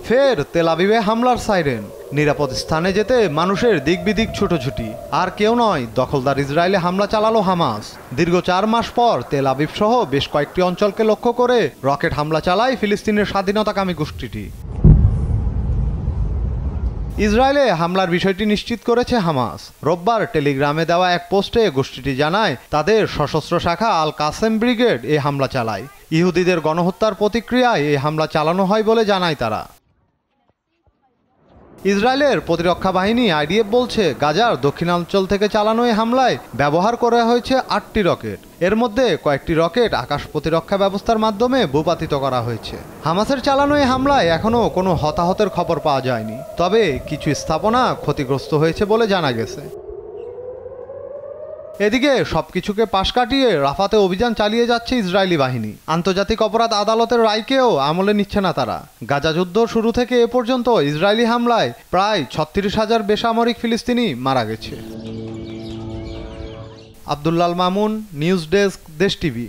ফের তেল আবিবে হামলার সাইরেন। নিরাপদ স্থানে যেতে মানুষের দিক বিদিক ছুটোছুটি। আর কেউ নয়, দখলদার ইসরায়েলে হামলা চালালো হামাস। দীর্ঘ 4 মাস পর তেল আবিব সহ বেশ কয়েকটি অঞ্চলকে লক্ষ্য করে রকেট হামলা চালায় ফিলিস্তিনের স্বাধীনতাকামী গোষ্ঠীটি। ইসরায়েলে হামলার বিষয়টি নিশ্চিত করেছে হামাস। রোববার টেলিগ্রামে দেওয়া এক পোস্টে গোষ্ঠীটি জানায় তাদের সশস্ত্র শাখা আল কাসেম ব্রিগেড এই হামলা চালায়। ইহুদিদের গণহত্যার প্রতিক্রিয়ায় এই হামলা চালানো হয় বলে জানায় তারা। ইসরায়েলের প্রতিরক্ষা বাহিনী আইডিএফ বলছে গাজার দক্ষিণাঞ্চল থেকে চালানো এই হামলায় ব্যবহার করা হয়েছে 8টি রকেট। এর মধ্যে কয়েকটি রকেট আকাশ প্রতিরক্ষা ব্যবস্থার মাধ্যমে ভূপাতিত করা হয়েছে। হামাসের চালানো এই হামলায় এখনও কোনো হতাহতের খবর পাওয়া যায়নি, তবে কিছু স্থাপনা ক্ষতিগ্রস্ত হয়েছে বলে জানা গেছে। এদিকে সবকিছুকে পাশ কাটিয়ে রাফাতে অভিযান চালিয়ে যাচ্ছে ইসরায়েলি বাহিনী। আন্তর্জাতিক অপরাধ আদালতের রায়কেও আমলে নিচ্ছে না তারা। গাজা যুদ্ধ শুরু থেকে এ পর্যন্ত ইসরায়েলি হামলায় প্রায় 36,000 বেসামরিক ফিলিস্তিনি মারা গেছে। আব্দুল্লাল মামুন, নিউজ ডেস্ক, দেশ টিভি।